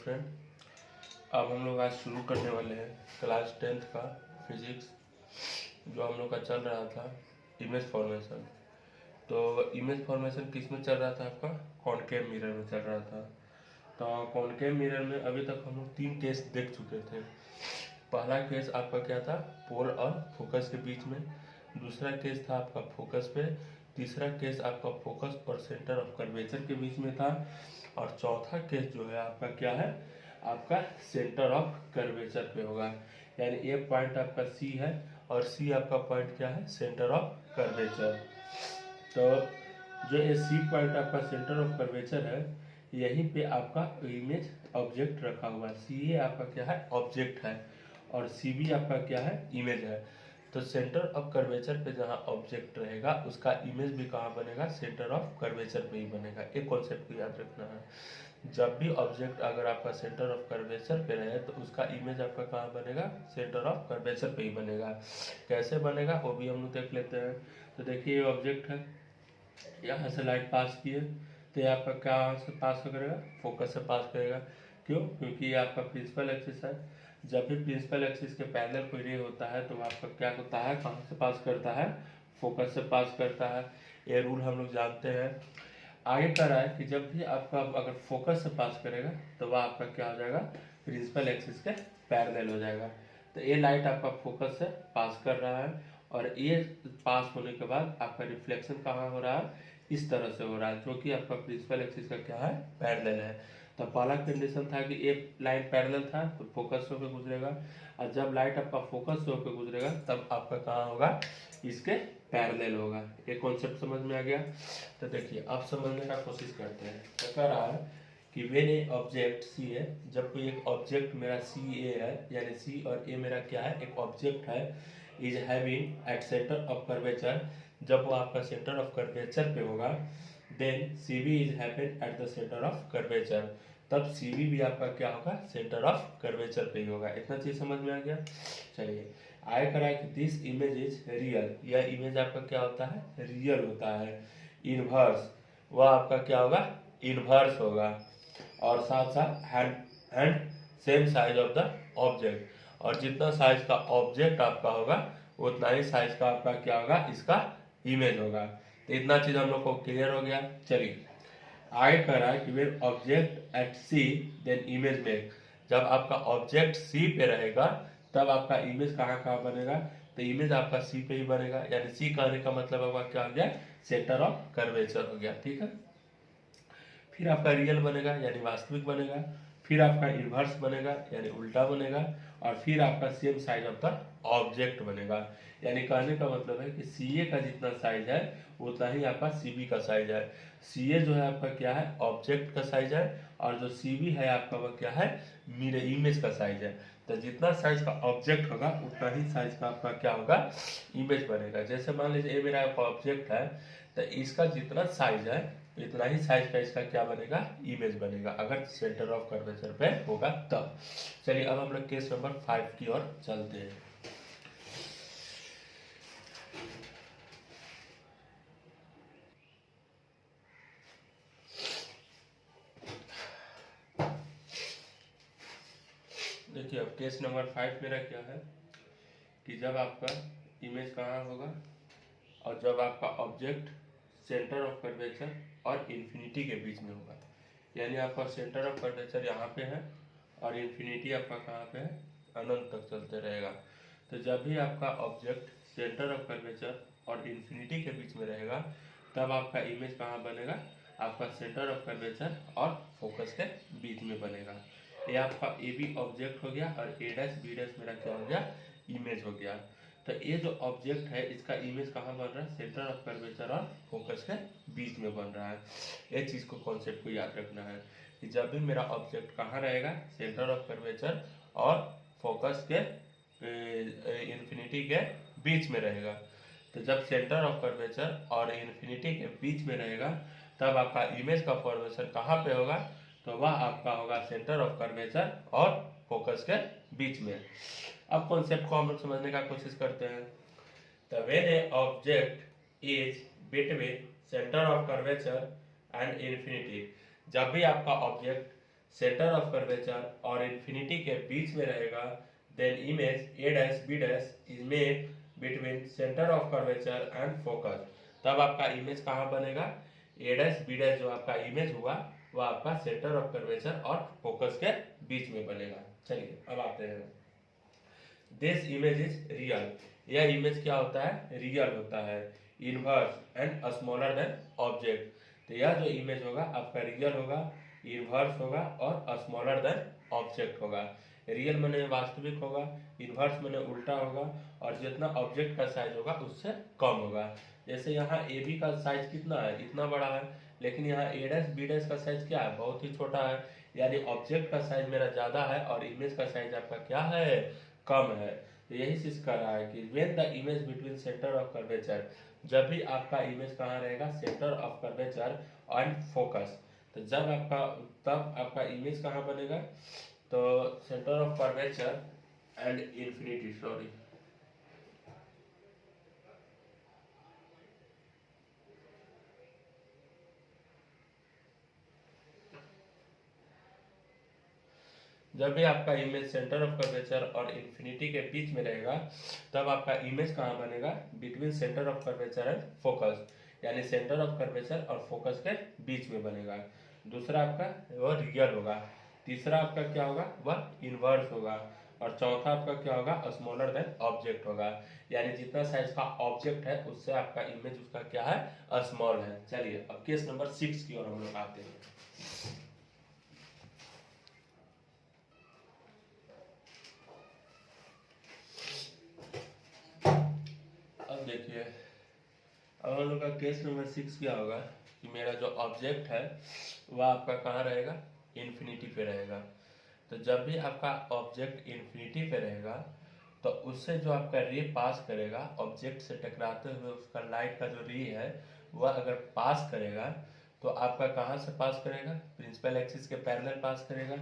Student, अब हम लोग आज शुरू करने वाले हैं क्लास 10th का फिजिक्स, जो हम लोग का चल रहा था इमेज फॉर्मेशन। तो इमेज फॉर्मेशन किस में चल रहा था? आपका कॉनकेव मिरर में चल रहा था। तो कॉनकेव मिरर में अभी तक हम लोग 3 केस देख चुके थे। पहला केस आपका क्या था? पोल और फोकस के बीच में। दूसरा केस था आपका फोकस पे। तीसरा केस आपका फोकस और सेंटर ऑफ कर्वेचर के बीच में था। और चौथा केस जो है आपका क्या है? आपका सेंटर ऑफ कर्वेचर पे होगा। यानी ये पॉइंट आपका सी है और सी आपका पॉइंट क्या है? Centre of curvature. तो जो ये सी पॉइंट आपका सेंटर ऑफ कर्वेचर है, यहीं पे आपका इमेज ऑब्जेक्ट रखा हुआ है। सी ए आपका क्या है? ऑब्जेक्ट है और सी बी आपका क्या है? इमेज है। तो सेंटर ऑफ कर्वेचर पे जहाँ ऑब्जेक्ट रहेगा उसका इमेज भी कहाँ बनेगा? सेंटर ऑफ कर्वेचर पे ही बनेगा। एक कॉन्सेप्ट को याद रखना है, जब भी ऑब्जेक्ट अगर आपका सेंटर ऑफ कर्वेचर पे रहे तो उसका इमेज आपका कहाँ बनेगा? सेंटर ऑफ कर्वेचर पे ही बनेगा। कैसे बनेगा वो भी हम लोग देख लेते हैं। तो देखिए ये ऑब्जेक्ट है, यहाँ से लाइट पास की है तो ये आपका कहाँ से पास करेगा? फोकस से पास करेगा। क्यों? क्योंकि ये आपका प्रिंसिपल एक्सिस है। जब भी प्रिंसिपल एक्सिस के पैरेलल कोई रे होता है तो आपका क्या होता है? कहाँ से पास करता है? फोकस से पास करता है। ये रूल हम लोग जानते हैं। आगे कह रहा है कि जब भी आपका अगर फोकस से पास करेगा तो वह आपका क्या हो जाएगा? प्रिंसिपल एक्सिस के पैरेलल हो जाएगा। तो ये लाइट आपका फोकस से पास कर रहा है और ये पास होने के बाद आपका रिफ्लेक्शन कहाँ हो रहा है? इस तरह से हो रहा है, जो कि आपका प्रिंसिपल एक्सिस का क्या है? पैरेलल है। तो पहला कंडीशन था कि एक लाइन पैरेलल था तो फोकस होकर गुजरेगा, और जब लाइट आपका फोकस होकर गुजरेगा तब आपका कहाँ होगा? इसके पैरेलल होगा। ये कॉन्सेप्ट समझ में आ गया? तो देखिए अब समझने का कोशिश करते हैं। तो कह रहा है कि व्हेन ए ऑब्जेक्ट सी है, जब कोई एक ऑब्जेक्ट मेरा सी ए है, यानी सी और ए मेरा क्या है? एक ऑब्जेक्ट है, is having at centre of curvature, जब वो आपका सेंटर ऑफ कर्वेचर पे होगा, then C B is happen at the centre of curvature, तब सी बी भी आपका क्या होगा? सेंटर ऑफ कर्वेचर पे ही होगा। इतना चीज समझ में आ गया? चलिए आगे करा कि दिस इमेज इज रियल, यह इमेज आपका क्या होता है? रियल होता है। इनवर्स, वह आपका क्या होगा? इनवर्स होगा। और साथ साथ hand same size of the object, और जितना साइज का ऑब्जेक्ट आपका होगा उतना ही साइज का आपका क्या होगा? इसका इमेज होगा। तो इतना चीज हम लोग को क्लियर हो गया। चलिए आगे कह रहा है कि when object at C then image make, जब आपका ऑब्जेक्ट सी पे रहेगा तब आपका इमेज कहाँ कहाँ बनेगा? तो इमेज आपका सी पे ही बनेगा। यानी सी कहने का मतलब आपका क्या हो गया? सेंटर ऑफ कर्वेचर हो गया। ठीक है, फिर आपका रियल बनेगा यानी वास्तविक बनेगा, फिर आपका इन्वर्स बनेगा यानी उल्टा बनेगा, और फिर आपका same size of the object बनेगा। यानी कहने का मतलब है कि सी ए का जितना साइज है उतना ही आपका सी बी का साइज है। सी ए जो है आपका क्या है? ऑब्जेक्ट का साइज है, और जो सी बी है आपका वह क्या है? मेरे इमेज का साइज है। तो जितना साइज का ऑब्जेक्ट होगा उतना ही साइज का आपका क्या होगा? इमेज बनेगा। जैसे मान लीजिए ये मेरा ऑब्जेक्ट है, तो इसका जितना साइज है इतना ही साइज का इसका क्या बनेगा? इमेज बनेगा, अगर सेंटर ऑफ कर्वेचर पे होगा तब। चलिए अब हम लोग केस नंबर 5 की ओर चलते हैं। देखिए अब केस नंबर 5 मेरा क्या है कि जब आपका इमेज कहाँ होगा और जब आपका ऑब्जेक्ट सेंटर ऑफ कर्वेचर और इन्फिनिटी के बीच में होगा। यानी आपका सेंटर ऑफ कर्वेचर यहाँ पे है और इन्फिनिटी आपका कहाँ पे है? अनंत तक चलते रहेगा। तो जब भी आपका ऑब्जेक्ट सेंटर ऑफ कर्वेचर और इन्फिनिटी के बीच में रहेगा तब आपका इमेज कहाँ बनेगा? आपका सेंटर ऑफ कर्वेचर और फोकस के बीच में बनेगा। ये आपका ए बी ऑब्जेक्ट हो गया और ए डैश बी डैश मेरा क्या हो गया? इमेज हो गया। तो ये जो ऑब्जेक्ट है इसका इमेज कहाँ बन रहा है? सेंटर ऑफ कर्वेचर और फोकस के बीच में बन रहा है। ये चीज को कॉन्सेप्ट को याद रखना है कि जब भी मेरा ऑब्जेक्ट कहाँ रहेगा? सेंटर ऑफ कर्वेचर और फोकस के इन्फिनिटी के बीच में रहेगा। तो जब सेंटर ऑफ कर्वेचर और इन्फिनिटी के बीच में रहेगा तब आपका इमेज का फॉर्मेशन कहाँ पे होगा? तो वह आपका होगा सेंटर ऑफ कर्वेचर और फोकस के बीच में। अब कॉन्सेप्ट को हम लोग समझने का कोशिश करते हैं। तो when a object is between centre of curvature and infinity, जब भी आपका ऑब्जेक्ट सेंटर ऑफ कर्वेचर और इन्फिनिटी के बीच में रहेगा, then image A dash B dash is made between centre of curvature and focus. तब आपका इमेज कहाँ बनेगा, ए डैश बी डैश जो आपका इमेज हुआ वो आपका सेंटर ऑफ कर्वेचर और फोकस के बीच में बनेगा। चलिए अब आते हैं, दिस इमेज इज रियल, यह इमेज क्या होता है, रियल होता है, inverse and smaller than object. तो यह जो इमेज होगा आपका रियल होगा, इनवर्स होगा और स्मॉलर देन ऑब्जेक्ट होगा। रियल माने वास्तविक होगा, इनवर्स माने उल्टा होगा, और जितना ऑब्जेक्ट का साइज होगा उससे कम होगा। जैसे यहाँ ए बी का साइज कितना है, इतना बड़ा है, लेकिन यहाँ ए डैश बी डैश का साइज क्या है, बहुत ही छोटा है। यानी ऑब्जेक्ट का साइज मेरा ज़्यादा है और इमेज का साइज आपका क्या है, कम है। तो यही चीज कर रहा है कि when the image between centre of curvature, जब भी आपका इमेज कहाँ रहेगा, centre of curvature and focus, तो जब आपका तब आपका इमेज कहाँ बनेगा, तो centre of curvature and infinity, sorry, जब भी आपका इमेज सेंटर ऑफ कर्वेचर और इन्फिनिटी के बीच में रहेगा तब आपका इमेज कहाँ बनेगा, between centre of curvature and focus, यानी सेंटर ऑफ कर्वेचर और फोकस के बीच में बनेगा। दूसरा आपका वह रियल होगा, तीसरा आपका क्या होगा, वह इनवर्स होगा, और चौथा आपका क्या होगा, स्मॉलर देन ऑब्जेक्ट होगा। यानी जितना साइज का ऑब्जेक्ट है उससे आपका इमेज उसका क्या है, स्मॉल है। चलिए अब केस नंबर 6 की ओर हम लोग आते हैं। अब देखिए, अब हम लोग का केस नंबर 6 क्या होगा कि मेरा जो ऑब्जेक्ट है वह आपका कहाँ रहेगा, इन्फिनिटी पे रहेगा। तो जब भी आपका ऑब्जेक्ट इन्फिनिटी पे रहेगा तो उससे जो आपका रे पास करेगा, ऑब्जेक्ट से टकराते हुए उसका लाइट का जो रे है वह अगर पास करेगा तो आपका कहाँ से पास करेगा, प्रिंसिपल एक्सिस के पैरेलल पास करेगा,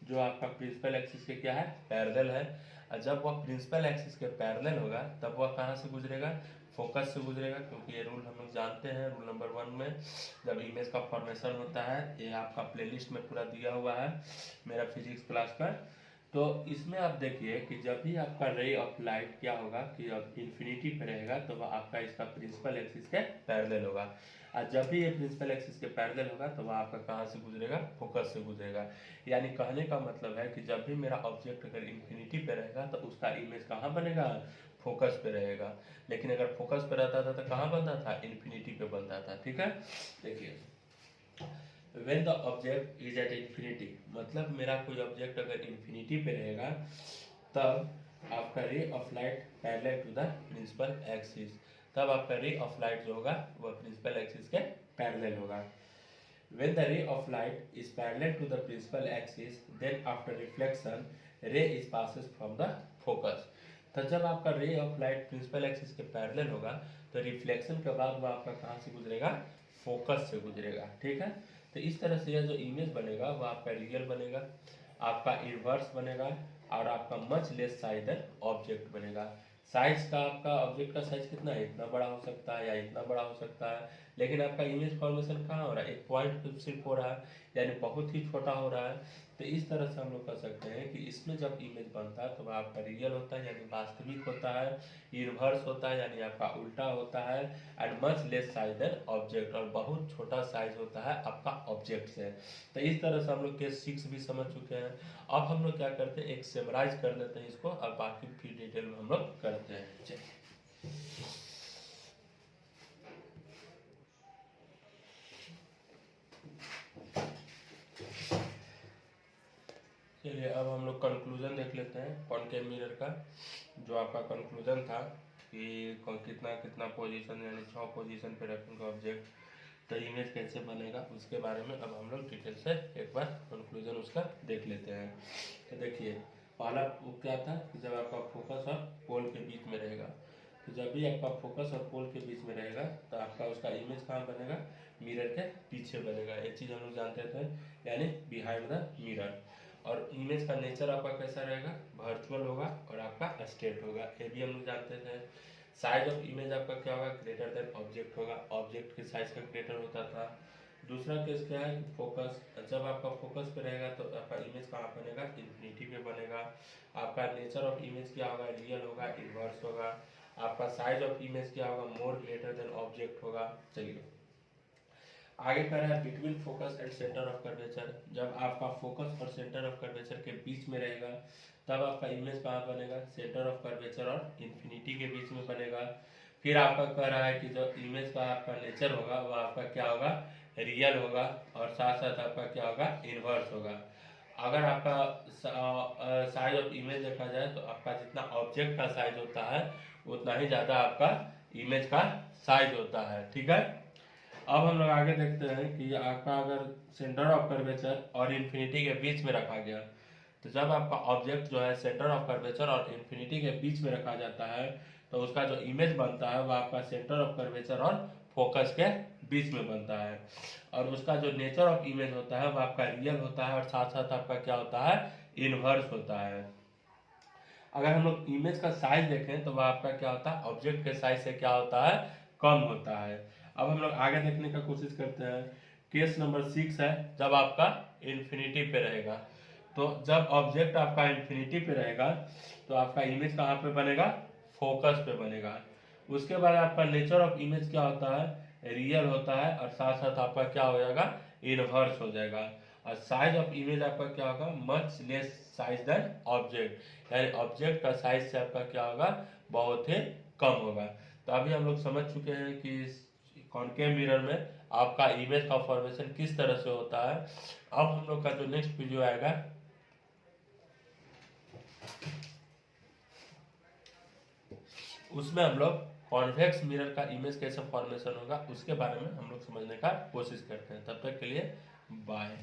जो आपका प्रिंसिपल एक्सिस के क्या है, पैरेलल है। और जब वह प्रिंसिपल एक्सिस के पैरेलल होगा तब वह कहाँ से गुजरेगा, फोकस से गुजरेगा, क्योंकि ये रूल हम लोग जानते हैं, रूल नंबर 1 में जब इमेज का फॉर्मेशन होता है, ये आपका प्लेलिस्ट में पूरा दिया हुआ है मेरा फिजिक्स क्लास का। तो इसमें आप देखिए कि जब भी आपका रे ऑफ लाइट क्या होगा कि अब इन्फिनिटी पे रहेगा तो वह आपका इसका प्रिंसिपल एक्सिस के पैरेलल होगा, और जब भी ये प्रिंसिपल एक्सिस के पैरेलल होगा तो वह आपका कहाँ से गुजरेगा, फोकस से गुजरेगा। यानी कहने का मतलब है कि जब भी मेरा ऑब्जेक्ट अगर इन्फिनिटी पे रहेगा तो उसका इमेज कहाँ बनेगा, फोकस पे रहेगा। लेकिन अगर फोकस पे रहता था तो कहाँ बनता था, इन्फिनिटी पे बनता था। ठीक है, देखिए, when the object is at infinity, मतलब मेरा कोई ऑब्जेक्ट अगर इन्फिनिटी पे रहेगा तब आपका ray of light parallel to the principal axis, तब आपका रे ऑफ लाइट जो होगा वह प्रिंसिपल एक्सिस के पैरेलल होगा। When the ray of light is parallel to the principal axis, then after reflection, ray is passes from the focus. तो जब आपका ray of light principal axis के parallel होगा तो रिफ्लेक्शन के बाद वो आपका कहाँ से गुजरेगा, फोकस से गुजरेगा। ठीक है, तो इस तरह से यह जो इमेज बनेगा वो आपका रियल बनेगा, आपका इनवर्स बनेगा, और आपका much less size than object बनेगा। साइज का आपका ऑब्जेक्ट का साइज कितना है, इतना बड़ा हो सकता है या इतना बड़ा हो सकता है, लेकिन आपका इमेज फॉर्मेशन कहाँ हो रहा है, एक पॉइंट पे सिर्फ हो रहा है, यानी बहुत ही छोटा हो रहा है। तो इस तरह से हम लोग कह सकते हैं कि इसमें जब इमेज बनता है तो वह आपका रियल होता है यानी वास्तविक होता है, इनवर्स होता है यानी आपका उल्टा होता है, and much less size than object, और बहुत छोटा साइज होता है आपका ऑब्जेक्ट से। तो इस तरह से हम लोग केस 6 भी समझ चुके हैं। अब हम लोग क्या करते हैं, एक समराइज कर लेते हैं इसको और बाकी फिर डिटेल में हम लोग करते हैं। चलिए अब हम लोग कंक्लूजन देख लेते हैं कॉनकेव मिरर का। जो आपका कंक्लूजन था कि कितना कितना पोजीशन यानी 6 पोजीशन पे रखेंगे ऑब्जेक्ट तो इमेज कैसे बनेगा, उसके बारे में अब हम लोग डिटेल से एक बार कंक्लूजन उसका देख लेते हैं। तो देखिए, पहला वो क्या था कि जब आपका फोकस और पोल के बीच में रहेगा, तो जब भी आपका फोकस और पोल के बीच में रहेगा तो आपका उसका इमेज कहाँ बनेगा, मिरर के पीछे बनेगा। एक चीज़ हम लोग जानते थे, यानी बिहाइंड द मिरर। और इमेज का नेचर आपका कैसा रहेगा, वर्चुअल होगा और आपका स्टेट होगा, ये भी हम लोग जानते थे। साइज ऑफ इमेज आपका क्या होगा, ग्रेटर देन ऑब्जेक्ट होगा, ऑब्जेक्ट के साइज का ग्रेटर होता था। दूसरा केस क्या है, फोकस। जब आपका फोकस पे रहेगा तो आपका इमेज कहाँ बनेगा, इन्फिनिटी पे बनेगा। आपका नेचर ऑफ इमेज क्या होगा, रियल होगा, इन्वर्स होगा। आपका साइज ऑफ इमेज क्या होगा, मोर ग्रेटर देन ऑब्जेक्ट होगा। चलिए आगे कर रहा है between focus and centre of curvature. जब आपका फोकस और सेंटर ऑफ कर्वेचर के बीच में रहेगा तब आपका इमेज कहाँ बनेगा, सेंटर ऑफ कर्वेचर और इन्फिनिटी के बीच में बनेगा। फिर आपका कह रहा है कि जो इमेज का आपका नेचर होगा वो आपका क्या होगा, रियल होगा, और साथ साथ आपका क्या होगा, इन्वर्स होगा। अगर आपका साइज ऑफ इमेज देखा जाए तो आपका जितना ऑब्जेक्ट का साइज होता है उतना ही ज़्यादा आपका इमेज का साइज होता है। ठीक है, अब हम लोग आगे देखते हैं कि आपका अगर सेंटर ऑफ कर्वेचर और इन्फिनिटी के बीच में रखा गया, तो जब आपका ऑब्जेक्ट जो है सेंटर ऑफ कर्वेचर और इन्फिनिटी के बीच में रखा जाता है तो उसका जो इमेज बनता है वो आपका सेंटर ऑफ कर्वेचर और फोकस के बीच में बनता है। और उसका जो नेचर ऑफ इमेज होता है वो आपका रियल होता है और साथ साथ आपका क्या होता है, इनवर्स होता है। अगर हम लोग इमेज का साइज देखें तो वह आपका क्या होता है, ऑब्जेक्ट के साइज से क्या होता है, कम होता है। अब हम लोग आगे देखने का कोशिश करते हैं। केस नंबर 6 है, जब आपका इन्फिनिटी पे रहेगा। तो जब ऑब्जेक्ट आपका इन्फिनिटी पे रहेगा तो आपका इमेज कहाँ पे बनेगा, फोकस पे बनेगा। उसके बाद आपका नेचर ऑफ इमेज क्या होता है, रियल होता है, और साथ साथ आपका क्या हो जाएगा, इनवर्स हो जाएगा। और साइज ऑफ इमेज आपका क्या होगा, much less size than object, यानी ऑब्जेक्ट का साइज से आपका क्या होगा, बहुत ही कम होगा। तो अभी हम लोग समझ चुके हैं कि कॉनकेव मिरर में आपका इमेज का फॉर्मेशन किस तरह से होता है। अब हम लोग का जो नेक्स्ट वीडियो आएगा उसमें हम लोग कॉन्वेक्स मिरर का इमेज कैसे फॉर्मेशन होगा उसके बारे में हम लोग समझने का कोशिश करते हैं। तब तक के लिए बाय।